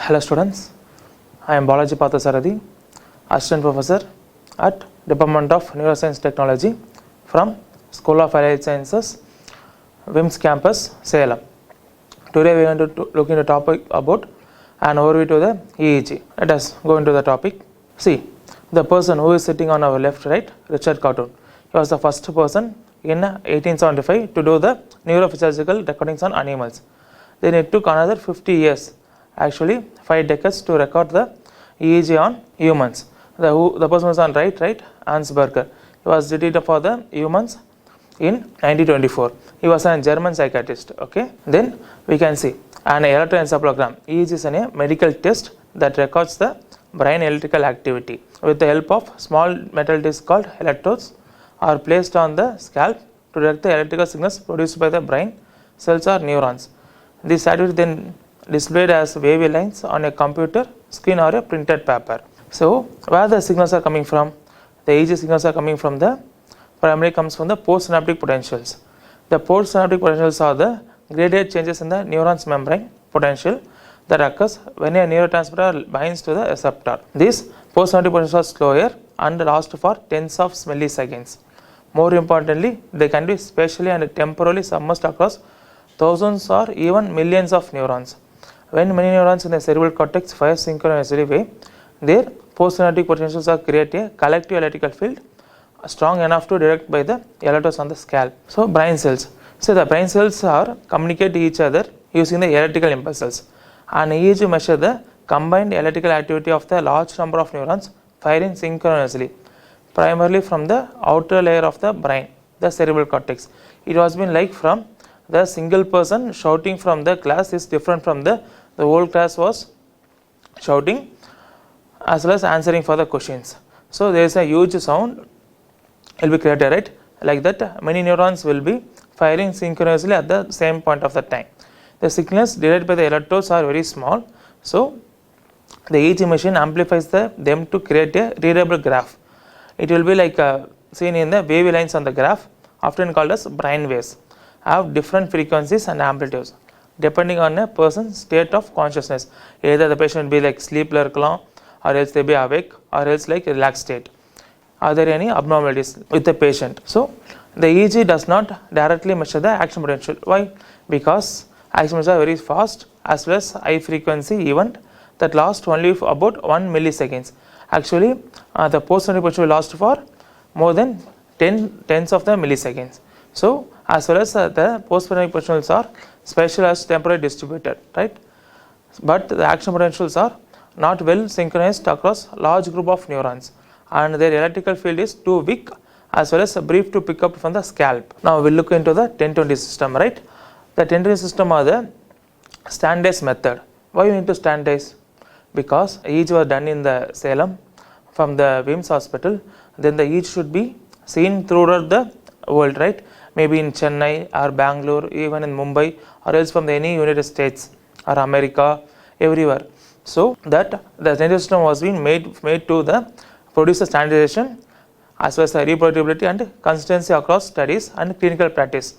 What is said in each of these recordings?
Hello students, I am Balaji, Assistant Professor at Department of Neuroscience Technology from School of Allied Sciences, WIMS campus, Salem. Today we are going to look into a topic about an overview to the EEG. Let us go into the topic. See, the person who is sitting on our left, right, Richard Cartoon. He was the first person in 1875 to do the neurophysiological recordings on animals. Then it took another 50 years, actually 5 decades, to record the EEG on humans. The person was on right, Hans Berger. He was did it for the humans in 1924. He was a German psychiatrist. Okay. Then we can see an electroencephalogram. EEG is a medical test that records the brain electrical activity. With the help of small metal discs called electrodes are placed on the scalp to detect the electrical signals produced by the brain cells or neurons. This activity then displayed as wavy lines on a computer screen or a printed paper. So where the signals are coming from? The EEG signals are coming from the primarily comes from the postsynaptic potentials. The postsynaptic potentials are the graded changes in the neuron's membrane potential that occurs when a neurotransmitter binds to the receptor. These postsynaptic potentials are slower and last for tens of milliseconds. More importantly, they can be spatially and temporally submerged across thousands or even millions of neurons. When many neurons in the cerebral cortex fire synchronously way, their postsynaptic potentials are create a collective electrical field strong enough to direct by the electrodes on the scalp. So brain cells. So the brain cells are communicate to each other using the electrical impulses. And EEG measure the combined electrical activity of the large number of neurons firing synchronously, primarily from the outer layer of the brain, the cerebral cortex. It was been like from the single person shouting from the class is different from the whole class was shouting as well as answering for the questions. So there is a huge sound will be created, right? Like that many neurons will be firing synchronously at the same point of the time. The signals derived by the electrodes are very small, so the EEG machine amplifies them to create a readable graph. It will be like seen in the wavy lines on the graph, often called as brain waves, have different frequencies and amplitudes depending on a person's state of consciousness. Either the patient will be like sleep or else they be awake or else like relaxed state. Are there any abnormalities with the patient? So the EEG does not directly measure the action potential. Why? Because action potentials are very fast as well as high frequency event that last only for about 1 milliseconds. Actually the postsynaptic potential will last for more than tens of the milliseconds. So as well as the postsynaptic potentials are spatial as temporally distributed, right? But the action potentials are not well synchronized across large group of neurons, and their electrical field is too weak as well as brief to pick up from the scalp. Now we will look into the 10-20 system, right? The 10-20 system are the standardized method. Why you need to standardize? Because EEG was done in the Salem from the WIMS hospital, then the EEG should be seen throughout the world, right? Maybe in Chennai or Bangalore, even in Mumbai, or else from any United States or America, everywhere. So that the 10-20 system was being made to the produce the standardization as well as the reproducibility and consistency across studies and clinical practice.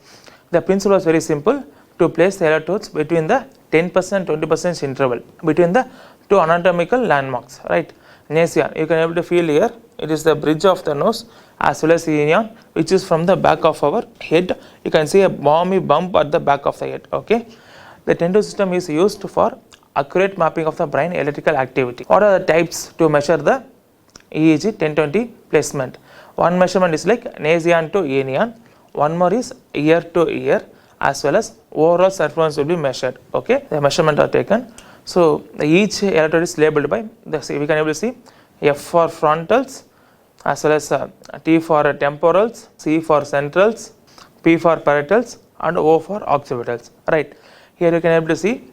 The principle was very simple: to place the electrodes between the 10% and 20% interval between the two anatomical landmarks, right? Nasion, you can able to feel here, it is the bridge of the nose as well as enion, which is from the back of our head. You can see a balmy bump at the back of the head. Okay, the 10-20 system is used for accurate mapping of the brain electrical activity. What are the types to measure the EEG 10-20 placement? One measurement is like nasion to enion, one more is ear to ear, as well as overall circumference will be measured. Okay, the measurement are taken. So each electrode is labeled by we can able to see F for frontals, as well as T for temporals, C for centrals, P for parietals, and O for occipitals. Right. Here you can able to see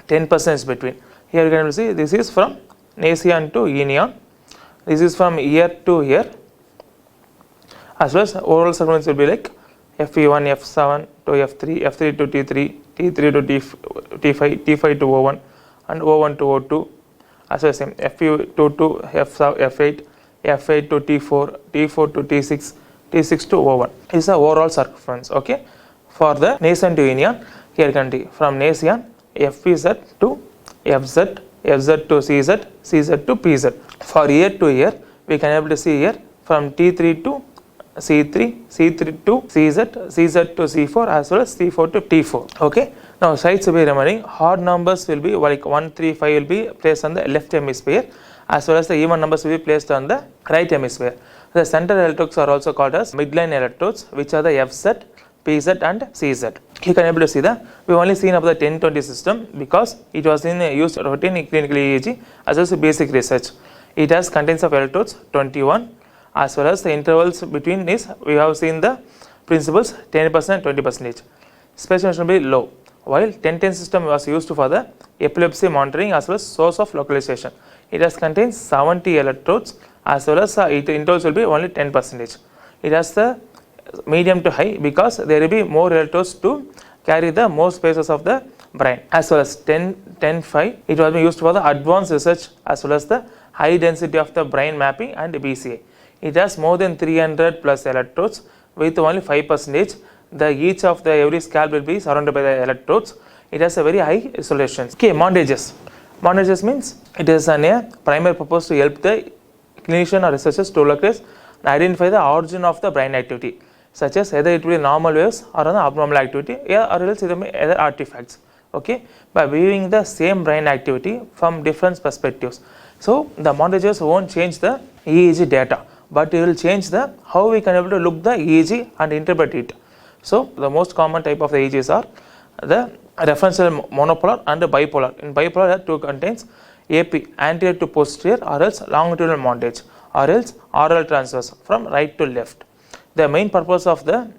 10% is between. Here you can able to see this is from nasion to enion. This is from ear to ear, as well as overall circumference will be like FE1, F7 to F3, F3 to T3, T3 to T5, T5 to O1, and O1 to O2, as well as same FE2 to F8, F8 to T4, T4 to T6, T6 to O1 is the overall circumference. Okay, for the nasion to enion, here you can see from nasion F is at to FZ, FZ to CZ, CZ to PZ. For year to year, we can able to see here from T3 to C3, C3 to CZ, CZ to C4 as well as C4 to T4. Okay. Now sides will be remaining. Odd numbers will be like 1, 3, 5 will be placed on the left hemisphere, as well as the even numbers will be placed on the right hemisphere. The center electrodes are also called as midline electrodes, which are the FZ, PZ and CZ. You can able to see that we only seen about the 10-20 system because it was used routine in clinical EEG as well as basic research. It has contents of electrodes 21, as well as the intervals between this we have seen the principles 10% and 20%. Specification will be low, while 10-10 system was used for the epilepsy monitoring as well as source of localization. It has contains 70 electrodes as well as intervals will be only 10%. It has the medium to high because there will be more electrodes to carry the more spaces of the brain, as well as 10-5 it was used for the advanced research as well as the high density of the brain mapping and BCA. It has more than 300 plus electrodes with only 5%. Each of the every scalp will be surrounded by the electrodes. It has a very high resolution. Okay, montages. Montages means it is a primary purpose to help the clinician or researchers to localize and identify the origin of the brain activity, such as either it will be normal waves or an abnormal activity, or else it may be other artifacts. Okay, by viewing the same brain activity from different perspectives. So the montages won't change the EEG data, but it will change the how we can able to look the EEG and interpret it. So the most common type of the EEGs are the referential monopolar and the bipolar. In bipolar, there two contains AP, anterior to posterior, or else longitudinal montage, or else oral transverse from right to left. The main purpose of the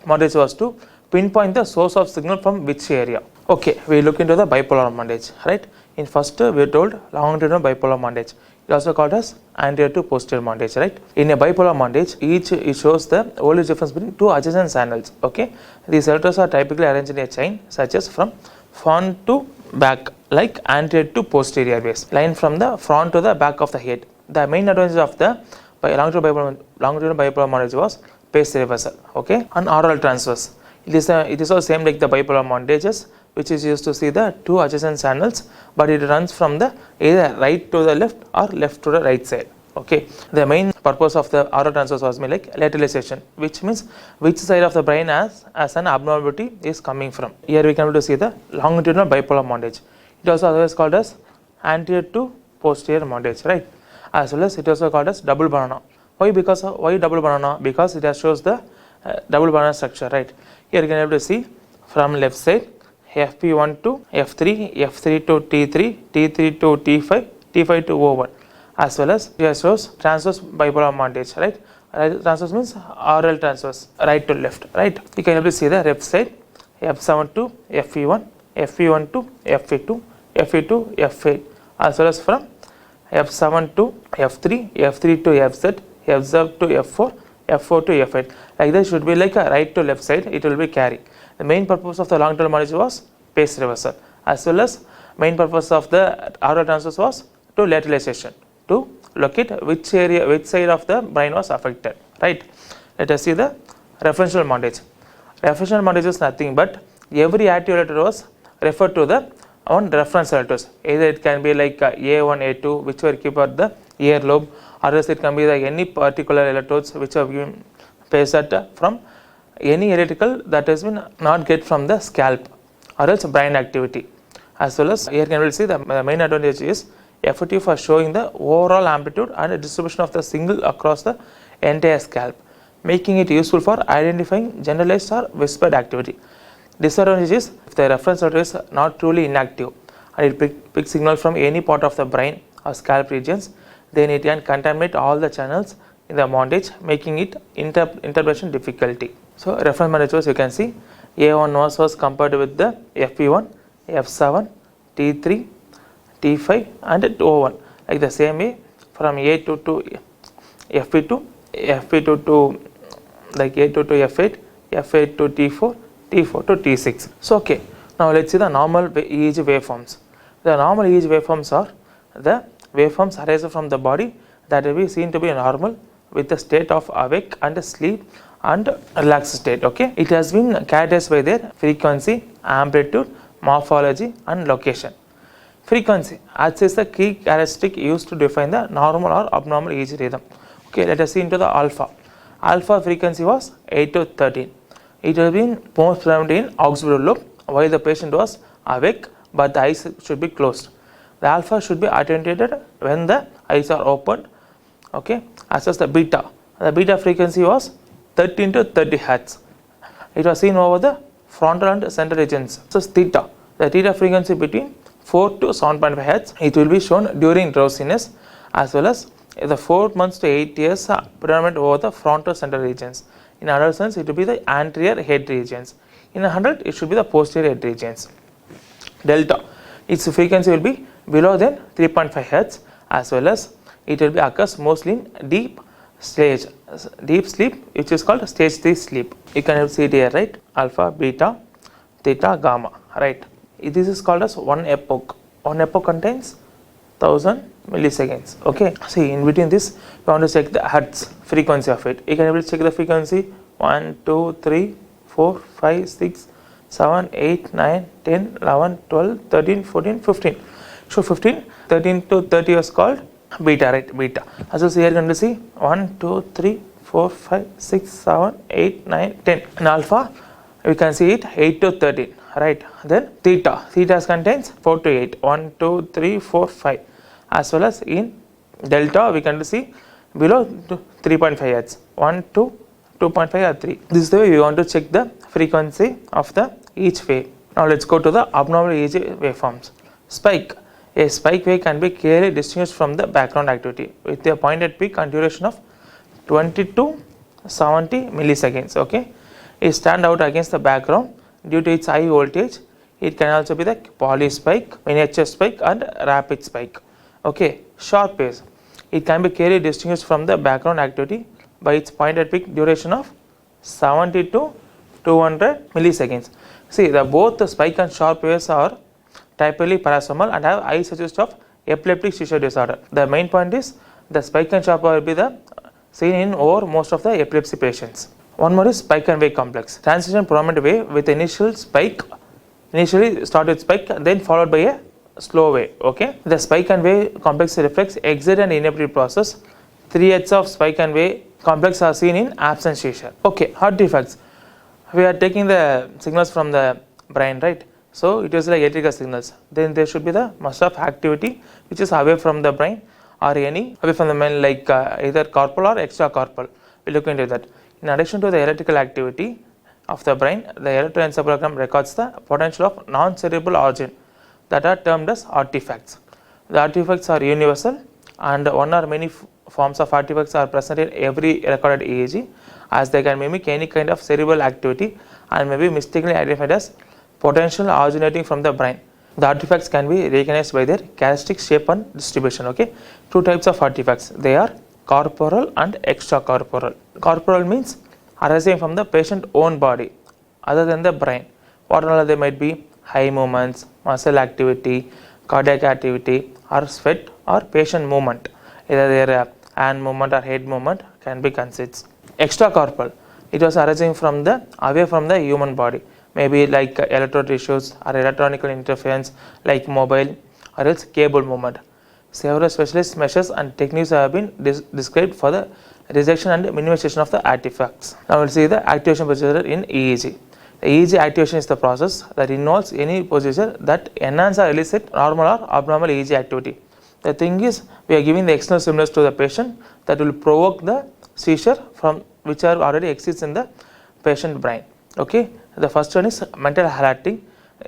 montage was to pinpoint the source of signal from which area. Okay, we look into the bipolar montage, right? In first we told longitudinal bipolar montage. It also called as anterior to posterior montage, right? In a bipolar montage, it shows the voltage difference between two adjacent channels. Okay, these electrodes are typically arranged in a chain, such as from front to back, like anterior to posterior ways, line from the front to the back of the head. The main advantage of the longitudinal bipolar montage was phase reversal, okay, and oral transverse. It is also same like the bipolar montages, which is used to see the two adjacent channels, but it runs from the either right to the left or left to the right side. Okay, the main purpose of the oral transverse was like lateralization, which means which side of the brain as an abnormality is coming from. Here we can able to see the longitudinal bipolar montage. It also otherwise called as anterior to posterior montage, right? As well as it also called as double banana. Why double banana? Because it shows the double banana structure, right? Here you can able to see from left side FP1 to F3, F3 to T3, T3 to T5, T5 to O1, as well as here shows transverse bipolar montage, right? Transverse means oral transverse, right to left, right? You can able to see the left side F7 to FE1, FE1 to FE2, FE2 to F8, as well as from F7 to F3, F3 to FZ, FZ to F4, F4 to F8. Like this should be like a right to left side, it will be carry. The main purpose of the long-term montage was phase reversal, as well as main purpose of the oral transverse was to lateralization, to locate which side of the brain was affected, right? Let us see the referential montage. Referential montage is nothing but every active electrode was referred to the one reference electrodes. Either it can be like A1, A2, which were kept at the earlobe, or else it can be like any particular electrodes which are given placed from any electrical that has been not get from the scalp, or else brain activity. As well as here can we see the main advantage is effective for showing the overall amplitude and distribution of the signal across the entire scalp, making it useful for identifying generalized or whispered activity. Disadvantage is if the reference electrode is not truly inactive and it picks signal from any part of the brain or scalp regions, then it can contaminate all the channels in the montage, making it interpretation difficulty. So reference montages you can see A1 was compared with the FP1, F7, T3, T5 and O1, like the same way from A2 to FP2, FP2 to like A2 to F8, F8 to T4, T4 to T6. So okay, now let's see the normal EEG waveforms. The normal EEG waveforms are the waveforms arise from the body that will be seen to be normal with the state of awake and sleep and relaxed state. Okay, it has been characterized by their frequency, amplitude, morphology and location. Frequency acts as the key characteristic used to define the normal or abnormal EEG rhythm. Okay, let us see into the alpha. Alpha frequency was 8 to 13. It has been most prevalent in auxiliary lobe while the patient was awake, but the eyes should be closed. The alpha should be attenuated when the eyes are opened. Okay, as well as the beta frequency was 13 to 30 Hz. It was seen over the frontal and center regions. So theta, the theta frequency between 4 to 7.5 Hz. It will be shown during drowsiness, as well as the 4 months to 8 years predominant over the frontal center regions. In adolescents, it will be the anterior head regions. In adult, it should be the posterior head regions. Delta, its frequency will be below than 3.5 Hz, as well as it will be occurs mostly in deep sleep, which is called stage 3 sleep. You can see it here, right? Alpha, beta, theta, gamma, right? This is called as one epoch. One epoch contains 1000 milliseconds. Okay, see in between this, you want to check the hertz frequency of it. You can able to check the frequency 1, 2, 3, 4, 5, 6, 7, 8, 9, 10, 11, 12, 13, 14, 15. So 15, 13 to 30 was called beta, right? Beta. As well as here you can see 1, 2, 3, 4, 5, 6, 7, 8, 9, 10. In alpha, we can see it 8 to 13, right? Then theta contains 4 to 8, 1, 2, 3, 4, 5. As well as in delta, we can see below 3.5 Hz, 1, 2, 2.5 or 3. This is the way we want to check the frequency of the each wave. Now let's go to the abnormal EEG waveforms. Spike. A spike wave can be clearly distinguished from the background activity with a pointed peak and duration of 20 to 70 milliseconds. Okay, it stand out against the background due to its high voltage. It can also be the poly spike, miniature spike, and rapid spike. Okay, sharp waves. It can be clearly distinguished from the background activity by its pointed peak duration of 70 to 200 milliseconds. See, both the spike and sharp waves are typically parasomal and have high suggest of epileptic seizure disorder. The main point is the spike and sharp will be the seen in over most of the epilepsy patients. One more is spike and wave complex. Transition prominent wave with initial spike, initially start with spike, then followed by a slow wave. Okay, the spike and wave complex reflects exit and inhibitory process. 3 Hz of spike and wave complex are seen in absence seizure. Okay, artifacts. We are taking the signals from the brain, right? So it is like electrical signals. Then there should be the must of activity which is away from the brain or any away from the brain, like either corporal or extracorporal. We look into that. In addition to the electrical activity of the brain, the electroencephalogram records the potential of non-cerebral origin that are termed as artifacts. The artifacts are universal, and one or many forms of artifacts are present in every recorded EEG, as they can mimic any kind of cerebral activity and may be mistakenly identified as potential originating from the brain. The artifacts can be recognized by their characteristic shape and distribution. Okay, 2 types of artifacts. They are corporal and extracorporal. Corporal means arising from the patient's own body other than the brain. What all they might be: high movements, muscle activity, cardiac activity, or sweat, or patient movement. Either their hand movement or head movement can be considered. Extracorporal, it was arising from the away from the human body, maybe like electrode issues or electronic interference like mobile or else cable movement. Several specialist measures and techniques have been described for the rejection and minimization of the artifacts. Now we will see the activation procedure in EEG. The EEG activation is the process that involves any procedure that enhance or elicit normal or abnormal EEG activity. The thing is, we are giving the external stimulus to the patient that will provoke the seizure from which are already exists in the patient brain. Okay, the first one is mental alerting.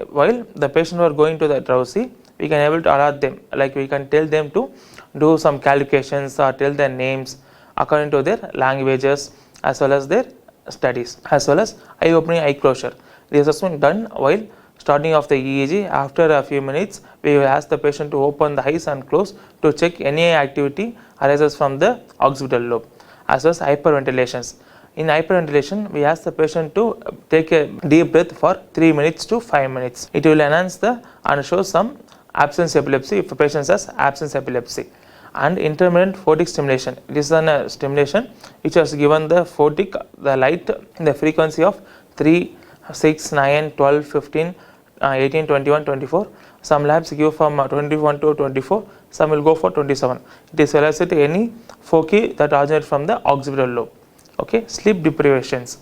While the patient are going to the drowsy, we can able to alert them, like we can tell them to do some calculations or tell their names according to their languages as well as their studies, as well as eye opening, eye closure. This has been done while starting of the EEG. After a few minutes, we will ask the patient to open the eyes and close to check any activity arises from the occipital lobe, as well as hyperventilations. In hyperventilation, we ask the patient to take a deep breath for 3 minutes to 5 minutes. It will enhance the and show some absence epilepsy if the patient has absence epilepsy. And intermittent photic stimulation. This is a stimulation which was given the photic, the light in the frequency of 3, 6, 9, 12, 15, 18, 21, 24. Some labs give from 21 to 24, some will go for 27. It is related to any foci that originate from the occipital lobe. Okay, sleep deprivations.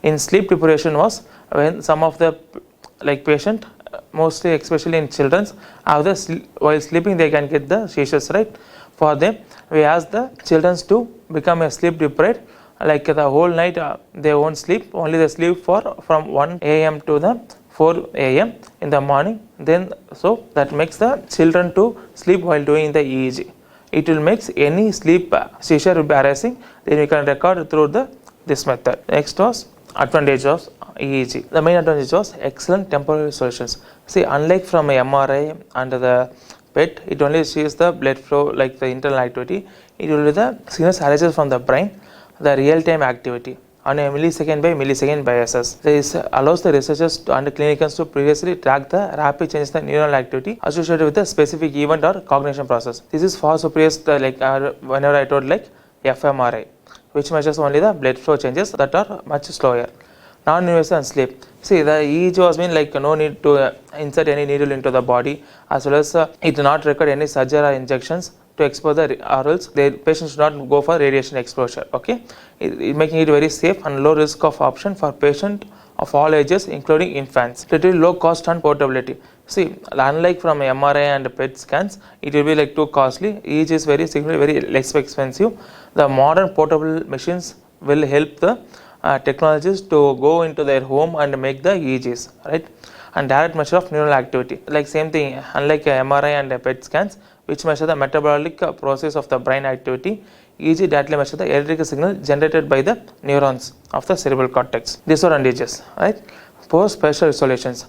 In sleep deprivation was when some of the patient, mostly especially in children, while sleeping they can get the seizures, right? For them, we ask the children to become a sleep deprived, like the whole night they won't sleep, only they sleep from 1 a.m. to the 4 a.m. in the morning. Then so that makes the children to sleep while doing the EEG. It will make any sleep seizure will be arising. Then we can record through this method. Next was advantage of EEG. The main advantage was excellent temporary solutions. See, unlike from MRI and the PET, it only sees the blood flow, like the internal activity. It will be the signals arises from the brain, the real-time activity on a millisecond by millisecond basis. This allows the researchers and clinicians to previously track the rapid changes in the neural activity associated with a specific event or cognition process. This is far superior to whenever I told fMRI, which measures only the blood flow changes that are much slower. Non-invasive and sleep. See, the EEG was mean no need to insert any needle into the body, as well as it do not require any surgery or injections to expose or else the patient should not go for radiation exposure. Okay, making it very safe and low risk of option for patient of all ages, including infants. Relatively low cost and portability. See, unlike from MRI and PET scans, it will be too costly. EEG is very less expensive. The modern portable machines will help the technologists to go into their home and make the EEGs, right? And direct measure of neural activity. Same thing, unlike MRI and PET scans, which measure the metabolic process of the brain activity, EEG directly measure the electrical signal generated by the neurons of the cerebral cortex. Disadvantages, right? Poor spatial resolutions.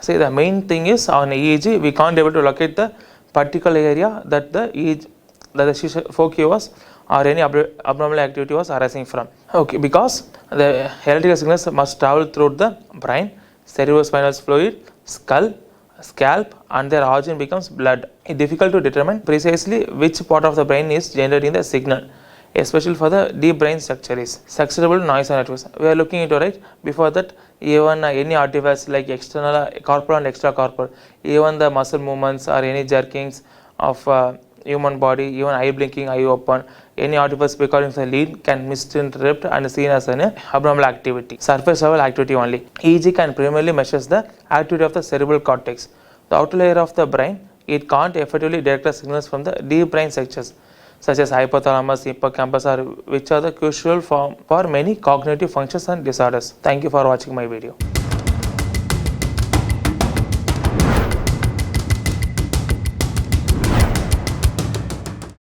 See, the main thing is on EEG, we can't able to locate the particular area that the EEG, that the foci was or any abnormal activity was arising from. Okay, because the electrical signals must travel through the brain, cerebrospinal fluid, skull, scalp, and their origin becomes blood. It's difficult to determine precisely which part of the brain is generating the signal, especially for the deep brain structure is susceptible to noise and networks. We are looking into, right? Before that, even any artifacts like external, corporal and extracorporeal, even the muscle movements or any jerkings of human body, even eye blinking, eye open, any artifact recording the lead can misinterpret and seen as an abnormal activity, surface level activity only. EEG can primarily measures the activity of the cerebral cortex, the outer layer of the brain. It can't effectively detect the signals from the deep brain structures such as hypothalamus, hippocampus, which are the crucial for many cognitive functions and disorders. Thank you for watching my video.